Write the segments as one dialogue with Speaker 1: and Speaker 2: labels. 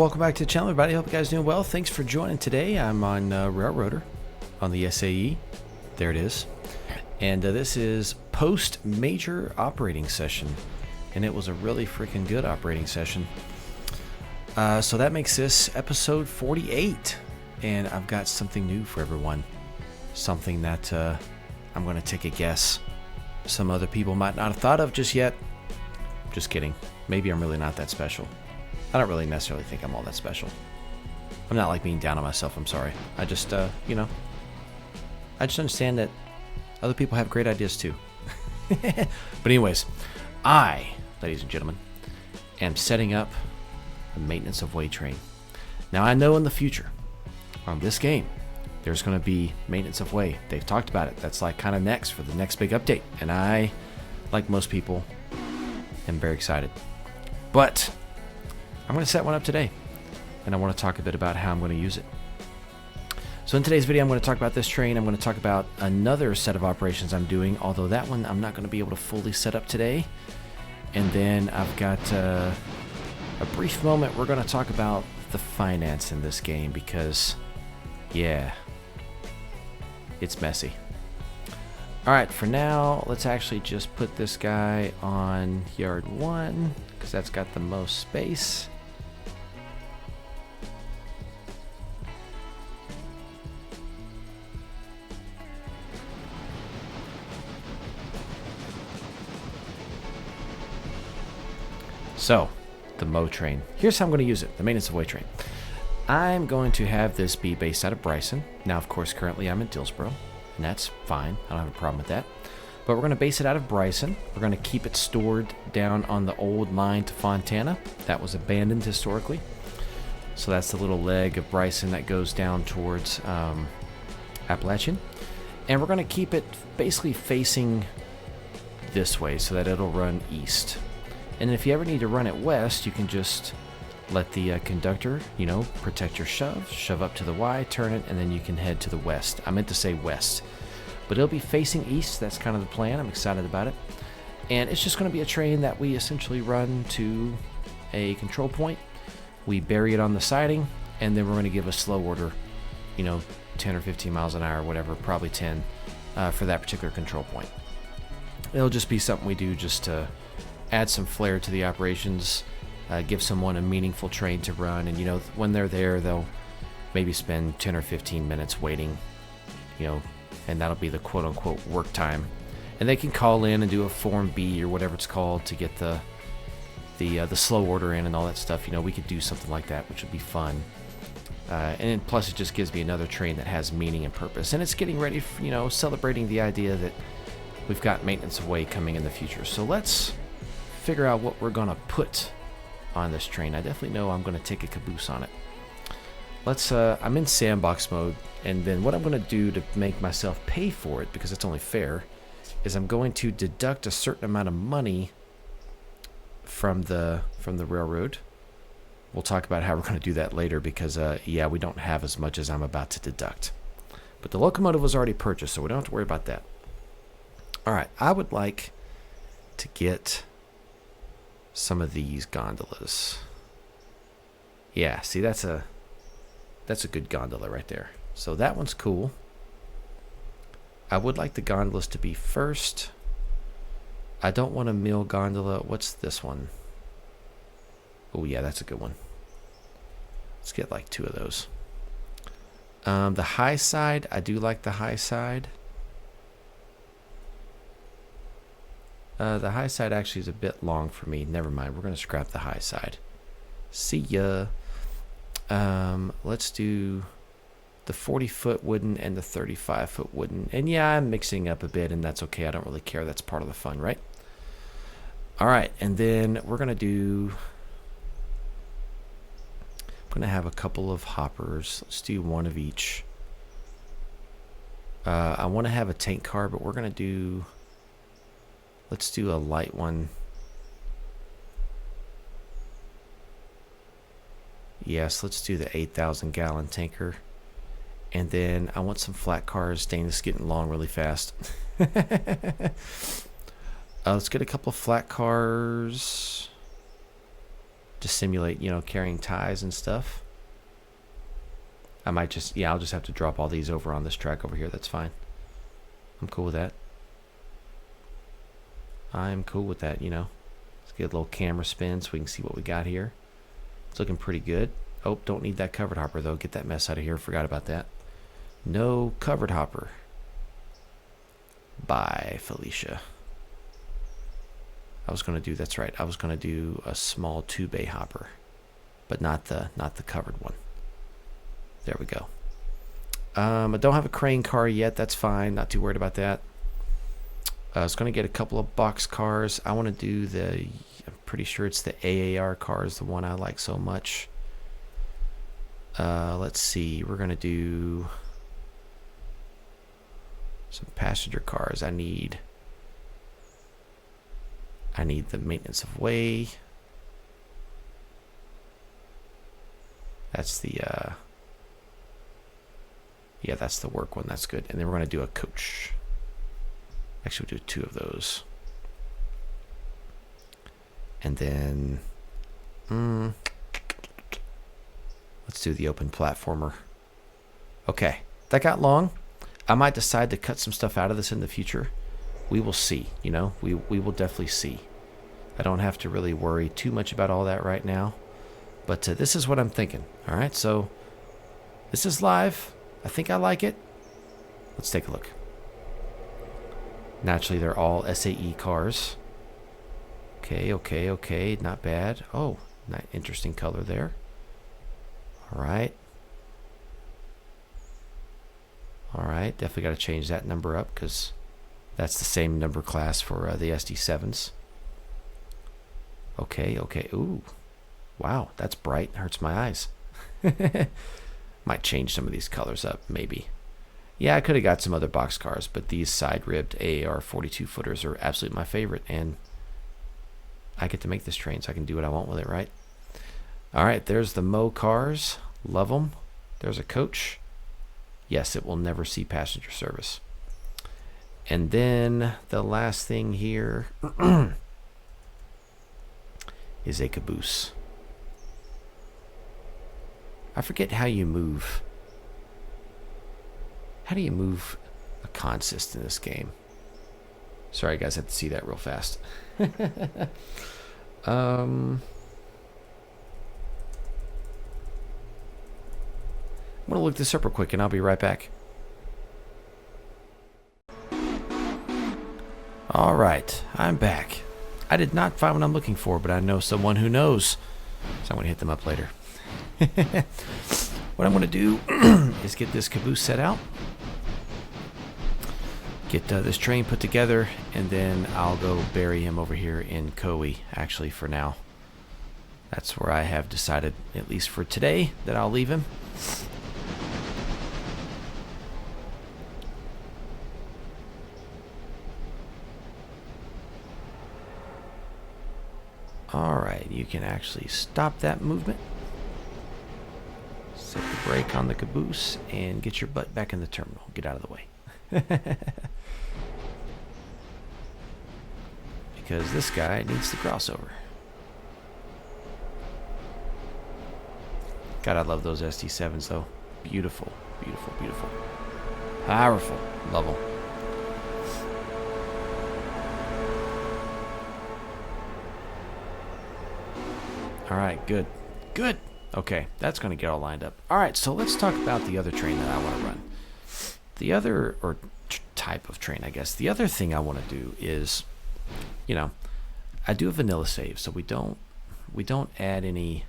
Speaker 1: Welcome back to the channel, everybody. Hope you guys are doing well. Thanks for joining today. I'm on Railroader on the SAE. There it is. And this is post-major operating session. And it was a really freaking good operating session. So that makes this episode 48. And I've got something new for everyone. Something that I'm going to take a guess some other people might not have thought of just yet. Just kidding. Maybe I'm really not that special. I don't really necessarily think I'm all that special. I'm not like being down on myself, I'm sorry. I just, I just understand that other people have great ideas too. But anyways, I, ladies and gentlemen, am setting up a maintenance of way train. Now I know in the future, on this game, there's going to be maintenance of way. They've talked about it. That's like kind of next for the next big update. And I, like most people, am very excited. But I'm going to set one up today, and I want to talk a bit about how I'm going to use it. So in today's video, I'm going to talk about this train. I'm going to talk about another set of operations I'm doing, although that one I'm not going to be able to fully set up today. And then I've got a brief moment. We're going to talk about the finance in this game because, yeah, it's messy. All right, for now, let's actually just put this guy on yard 1 because that's got the most space. So, the Mo train. Here's how I'm going to use it, the maintenance of way train. I'm going to have this be based out of Bryson. Now, of course, currently I'm in Dillsboro, and that's fine. I don't have a problem with that. But we're going to base it out of Bryson. We're going to keep it stored down on the old line to Fontana. That was abandoned historically. So that's the little leg of Bryson that goes down towards Appalachian. And we're going to keep it basically facing this way so that it'll run east. And if you ever need to run it west, you can just let the conductor, protect your shove up to the Y, turn it, and then you can head to the west. I meant to say west. But it'll be facing east. That's kind of the plan. I'm excited about it. And it's just going to be a train that we essentially run to a control point. We bury it on the siding, and then we're going to give a slow order, 10 or 15 miles an hour, whatever, probably 10 for that particular control point. It'll just be something we do just to add some flair to the operations, give someone a meaningful train to run, and when they're there, they'll maybe spend 10 or 15 minutes waiting, and that'll be the quote-unquote work time, and they can call in and do a Form B or whatever it's called to get the slow order in and all that stuff. We could do something like that, which would be fun, and plus it just gives me another train that has meaning and purpose, and it's getting ready for, celebrating the idea that we've got maintenance of way coming in the future. So let's figure out what we're gonna put on this train. I definitely know I'm gonna take a caboose on it. Let's I'm in sandbox mode, and then what I'm gonna do to make myself pay for it, because it's only fair, is I'm going to deduct a certain amount of money from the railroad. We'll talk about how we're gonna do that later, because yeah, we don't have as much as I'm about to deduct. But the locomotive was already purchased, so we don't have to worry about that. All right, I would like to get some of these gondolas. Yeah, see, that's a good gondola right there. So that one's cool. I would like the gondolas to be first. I don't want a mill gondola. What's this one? Oh yeah, that's a good one. Let's get like 2 of those. The high side, I do like the high side. The high side actually is a bit long for me. Never mind. We're going to scrap the high side. See ya. Let's do the 40-foot wooden and the 35-foot wooden. And yeah, I'm mixing up a bit, and that's okay. I don't really care. That's part of the fun, right? All right. And then we're going to do... I'm going to have a couple of hoppers. Let's do 1 of each. I want to have a tank car, but we're going to do... Let's do a light one. Yes, let's do the 8,000 gallon tanker. And then I want some flat cars. Dang, this is getting long really fast. Let's get a couple of flat cars. to simulate, carrying ties and stuff. I might just, I'll just have to drop all these over on this track over here. That's fine. I'm cool with that. I'm cool with that, Let's get a little camera spin so we can see what we got here. It's looking pretty good. Oh, don't need that covered hopper, though. Get that mess out of here. Forgot about that. No covered hopper. Bye, Felicia. I was going to do, that's right. I was going to do a small 2-bay hopper, but not the covered one. There we go. I don't have a crane car yet. That's fine. Not too worried about that. I was going to get a couple of box cars. I want to do I'm pretty sure it's the AAR car is the one I like so much. Let's see. We're going to do some passenger cars. I need the maintenance of way. That's the that's the work one. That's good. And then we're going to do a coach. Actually, we'll do 2 of those. And then let's do the open platformer. Okay, that got long. I might decide to cut some stuff out of this in the future. We will see, we will definitely see. I don't have to really worry too much about all that right now. But this is what I'm thinking. All right, so this is live. I think I like it. Let's take a look. Naturally, they're all SAE cars. Okay. Not bad. Oh, interesting color there. All right. Definitely got to change that number up because that's the same number class for the SD7s. Okay. Ooh. Wow, that's bright. Hurts my eyes. Might change some of these colors up, maybe. Yeah, I could have got some other box cars, but these side-ribbed AAR 42-footers are absolutely my favorite, and I get to make this train, so I can do what I want with it, right? All right, there's the Mo cars. Love them. There's a coach. Yes, it will never see passenger service. And then the last thing here is a caboose. I forget how you move. How do you move a consist in this game? Sorry, guys, I had to see that real fast. I'm going to look this up real quick, and I'll be right back. All right, I'm back. I did not find what I'm looking for, but I know someone who knows, so I'm going to hit them up later. What I'm going to do is get this caboose set out, get this train put together, and then I'll go bury him over here in Koei, actually, for now. That's where I have decided, at least for today, that I'll leave him. Alright, you can actually stop that movement. Set the brake on the caboose and get your butt back in the terminal. Get out of the way. Because this guy needs to cross over. God, I love those SD7s though. Beautiful, beautiful, beautiful. Powerful. Love them. Alright, good. Good. Okay, that's going to get all lined up. Alright, so let's talk about the other train that I want to run. The other, or type of train, I guess. The other thing I want to do is, I do a vanilla save, so we don't add any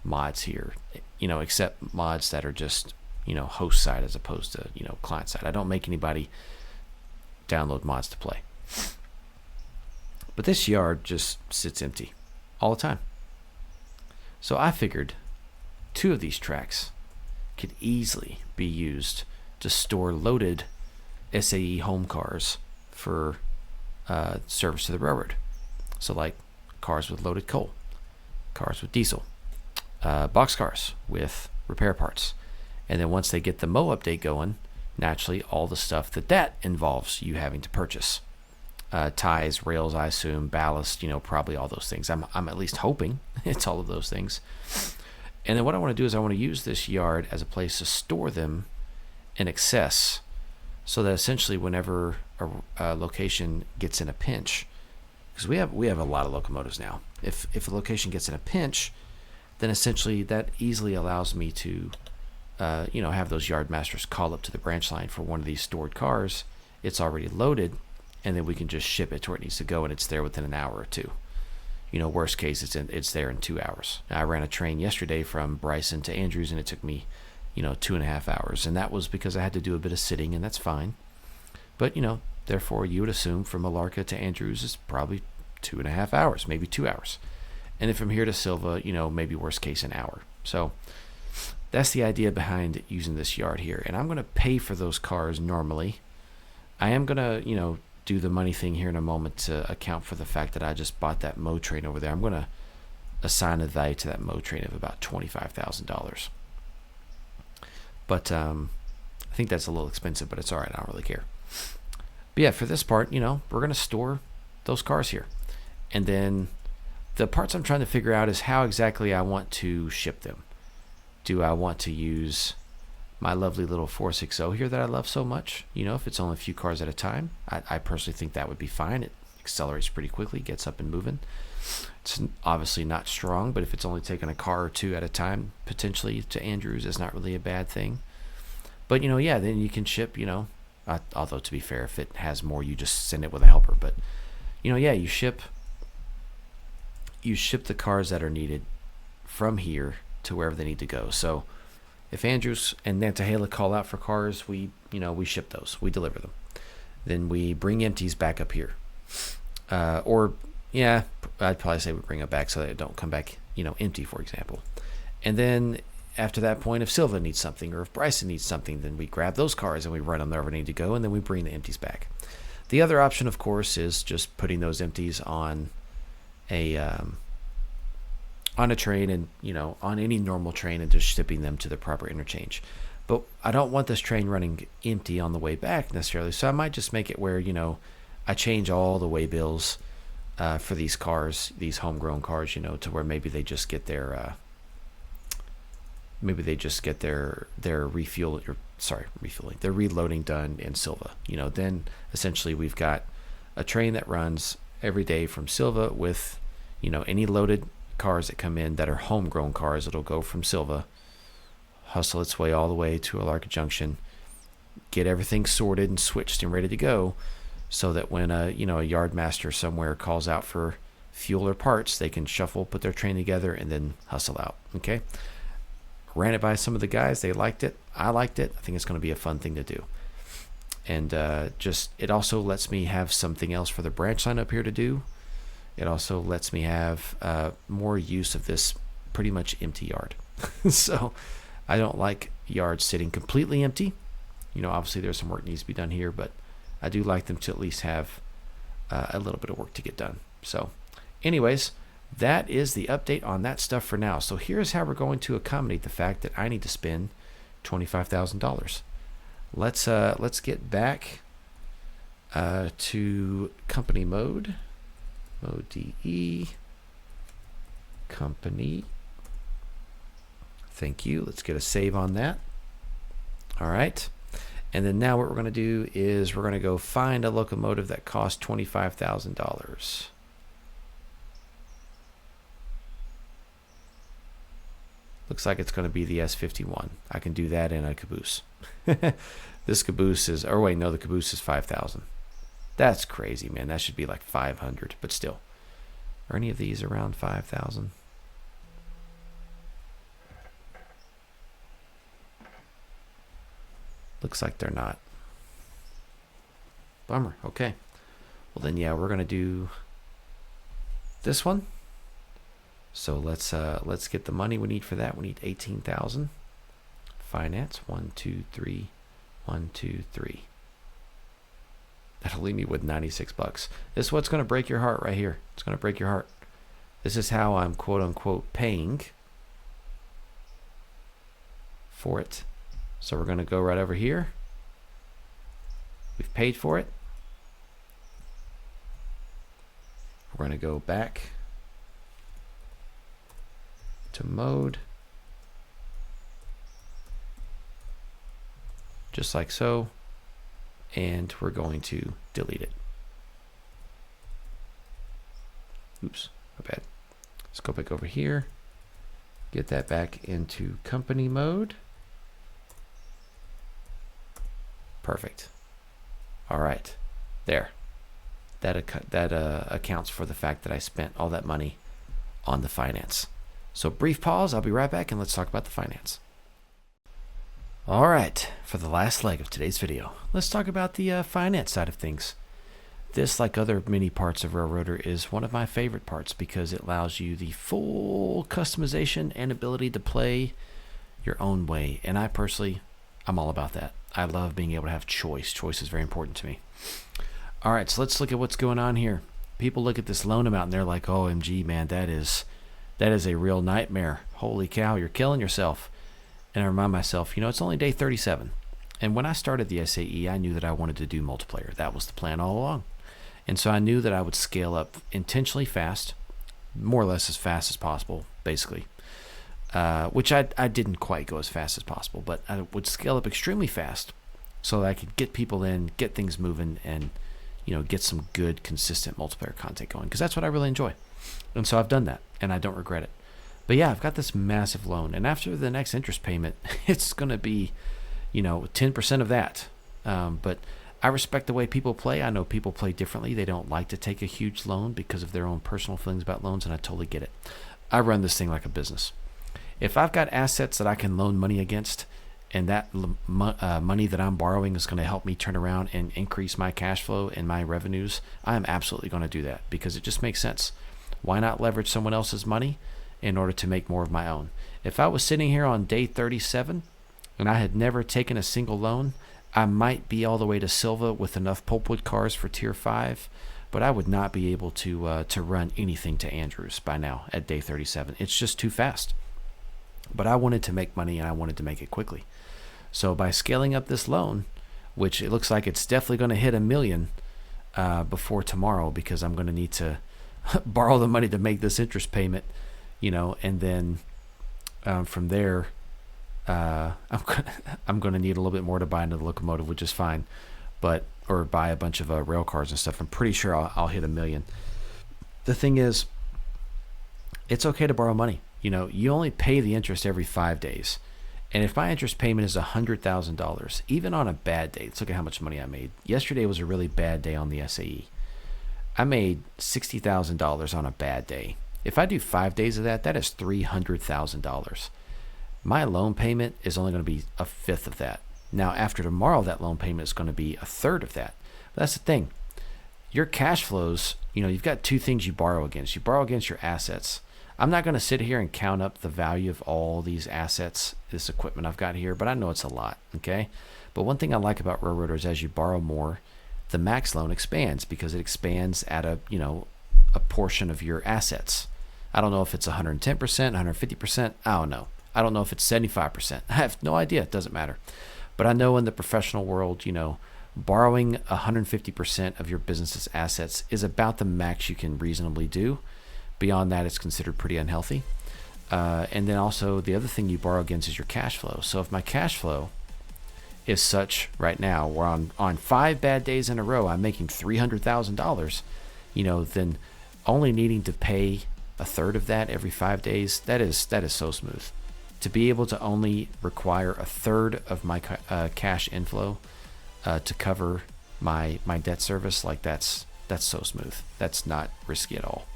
Speaker 1: mods here, except mods that are just, host side as opposed to, client side. I don't make anybody download mods to play. But this yard just sits empty all the time. So I figured 2 of these tracks could easily be used to store loaded SAE home cars for service to the railroad. So like cars with loaded coal, cars with diesel, box cars with repair parts. And then once they get the Mo update going, naturally all the stuff that involves you having to purchase. ties, rails, I assume, ballast, probably all those things. I'm at least hoping it's all of those things. And then what I want to do is I want to use this yard as a place to store them in excess, so that essentially whenever a location gets in a pinch, because we have a lot of locomotives now. If a location gets in a pinch, then essentially that easily allows me to have those yard masters call up to the branch line for one of these stored cars. It's already loaded, and then we can just ship it to where it needs to go, and it's there within an hour or two. Worst case, it's there in 2 hours. I ran a train yesterday from Bryson to Andrews, and it took me 2.5 hours, and that was because I had to do a bit of sitting, and that's fine. But therefore you would assume from Malarca to Andrews is probably 2.5 hours, maybe 2 hours, and then from here to Silva, maybe worst case an hour. So that's the idea behind using this yard here. And I'm going to pay for those cars normally. I am going to do the money thing here in a moment to account for the fact that I just bought that Mo train over there. I'm going to assign a value to that Mo train of about $25,000. But I think that's a little expensive, but it's all right. I don't really care. But yeah, for this part, we're going to store those cars here. And then the parts I'm trying to figure out is how exactly I want to ship them. Do I want to use my lovely little 460 here that I love so much? If it's only a few cars at a time, I personally think that would be fine. It accelerates pretty quickly, gets up and moving. It's obviously not strong, but if it's only taking a car or two at a time, potentially to Andrews, is not really a bad thing. But then you can ship, although to be fair, if it has more, you just send it with a helper. But you ship the cars that are needed from here to wherever they need to go. So if Andrews and Nantahala call out for cars, we ship those, we deliver them. Then we bring empties back up here. I'd probably say we bring them back so they don't come back, empty, for example. And then after that point, if Silva needs something or if Bryson needs something, then we grab those cars and we run them wherever they need to go, and then we bring the empties back. The other option, of course, is just putting those empties on a train and on any normal train and just shipping them to the proper interchange. But I don't want this train running empty on the way back necessarily, so I might just make it where I change all the way bills for these cars, these homegrown cars, to where maybe they just get their their reloading done in Silva. Then essentially we've got a train that runs every day from Silva with any loaded cars that come in that are homegrown cars. It'll go from Silva, hustle its way all the way to Alarca Junction, get everything sorted and switched and ready to go, so that when a yard master somewhere calls out for fuel or parts, they can shuffle, put their train together, and then hustle out. Okay, ran it by some of the guys. They liked it. I liked it. I think it's going to be a fun thing to do. And it also lets me have something else for the branch line up here to do. It also lets me have more use of this pretty much empty yard. So I don't like yards sitting completely empty. Obviously there's some work that needs to be done here, but I do like them to at least have a little bit of work to get done. So anyways, that is the update on that stuff for now. So here's how we're going to accommodate the fact that I need to spend $25,000. Let's get back to company mode. Mode DE, company. Thank you. Let's get a save on that. All right. And then now what we're going to do is we're going to go find a locomotive that costs $25,000. Looks like it's going to be the S51. I can do that in a caboose. This caboose is, or wait, no, the caboose is 5,000. That's crazy, man. That should be like 500, but still. Are any of these around 5,000? Looks like they're not. Bummer. Okay. Well then, yeah, we're gonna do this one. So let's get the money we need for that. We need 18,000. Finance 1, 2, 3, 1, 2, 3. That'll leave me with 96 bucks. This is what's going to break your heart right here. It's going to break your heart. This is how I'm quote unquote paying for it. So we're going to go right over here. We've paid for it. We're going to go back to mode, just like so, and we're going to delete it. Oops, my bad. Let's go back over here, get that back into company mode. Perfect. All right, there. That accounts for the fact that I spent all that money on the finance. So brief pause, I'll be right back, and let's talk about the finance. All right, for the last leg of today's video, let's talk about the finance side of things. This, like other many parts of Railroader, is one of my favorite parts because it allows you the full customization and ability to play your own way. And I personally, I'm all about that. I love being able to have choice. Choice is very important to me. All right, so let's look at what's going on here. People look at this loan amount and they're like, "Oh, OMG, man, that is a real nightmare. Holy cow, you're killing yourself." And I remind myself, it's only day 37. And when I started the SAE, I knew that I wanted to do multiplayer. That was the plan all along. And so I knew that I would scale up intentionally fast, more or less as fast as possible, basically. Which I didn't quite go as fast as possible, but I would scale up extremely fast so that I could get people in, get things moving, and get some good, consistent multiplayer content going, because that's what I really enjoy. And so I've done that, and I don't regret it. But yeah, I've got this massive loan, and after the next interest payment, it's going to be, 10% of that. But I respect the way people play. I know people play differently. They don't like to take a huge loan because of their own personal feelings about loans, and I totally get it. I run this thing like a business. If I've got assets that I can loan money against, and that money that I'm borrowing is going to help me turn around and increase my cash flow and my revenues, I am absolutely going to do that because it just makes sense. Why not leverage someone else's money in order to make more of my own? If I was sitting here on day 37 and I had never taken a single loan, I might be all the way to Silva with enough pulpwood cars for tier 5, but I would not be able to run anything to Andrews by now at day 37. It's just too fast. But I wanted to make money, and I wanted to make it quickly. So by scaling up this loan, which it looks like it's definitely going to hit $1 million before tomorrow, because I'm going to need to borrow the money to make this interest payment, and then from there, I'm going to need a little bit more to buy into the locomotive, which is fine, or buy a bunch of rail cars and stuff. I'm pretty sure I'll hit $1 million. The thing is, it's okay to borrow money. You only pay the interest every 5 days. And if my interest payment is $100,000, even on a bad day, let's look at how much money I made. Yesterday was a really bad day on the SAE. I made $60,000 on a bad day. If I do 5 days of that, that is $300,000. My loan payment is only going to be a fifth of that. Now, after tomorrow, that loan payment is going to be a third of that. But that's the thing. Your cash flows, you've got two things you borrow against. You borrow against your assets. I'm not going to sit here and count up the value of all these assets, this equipment I've got here, but I know it's a lot, okay? But one thing I like about Railroader is as you borrow more, the max loan expands because it expands at a portion of your assets. I don't know if it's 110%, 150%. I don't know. I don't know if it's 75%. I have no idea. It doesn't matter. But I know in the professional world, borrowing 150% of your business's assets is about the max you can reasonably do. Beyond that, it's considered pretty unhealthy. And then also the other thing you borrow against is your cash flow. So if my cash flow is such right now, we're on 5 bad days in a row, I'm making $300,000, then only needing to pay a third of that every 5 days, that is so smooth. To be able to only require a third of my cash inflow to cover my debt service, like that's so smooth. That's not risky at all.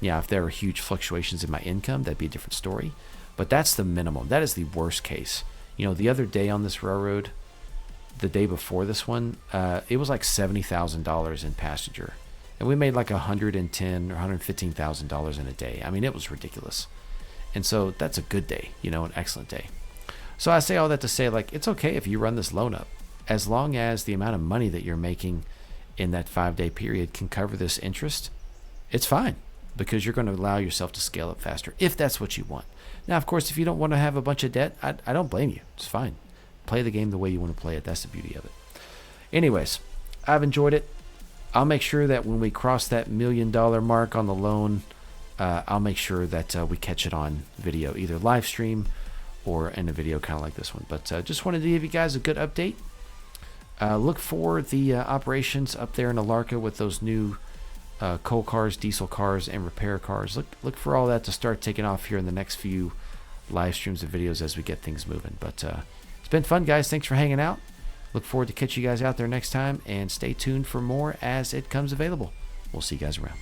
Speaker 1: If there were huge fluctuations in my income, that'd be a different story. But that's the minimum. That is the worst case. The other day on this railroad, the day before this one, it was like $70,000 in passenger. And we made like $110,000 or $115,000 in a day. I mean, it was ridiculous. And so that's a good day, an excellent day. So I say all that to say, it's okay if you run this loan up, as long as the amount of money that you're making in that 5-day period can cover this interest. It's fine, because you're going to allow yourself to scale up faster if that's what you want. Now, of course, if you don't want to have a bunch of debt, I don't blame you. It's fine. Play the game the way you want to play it. That's the beauty of it. Anyways, I've enjoyed it. I'll make sure that when we cross that $1 million mark on the loan, I'll make sure that we catch it on video, either live stream or in a video kind of like this one. But just wanted to give you guys a good update. Look for the operations up there in Alarka with those new coal cars, diesel cars, and repair cars. Look for all that to start taking off here in the next few live streams and videos as we get things moving. But it's been fun, guys. Thanks for hanging out. Look forward to catch you guys out there next time, and stay tuned for more as it comes available. We'll see you guys around.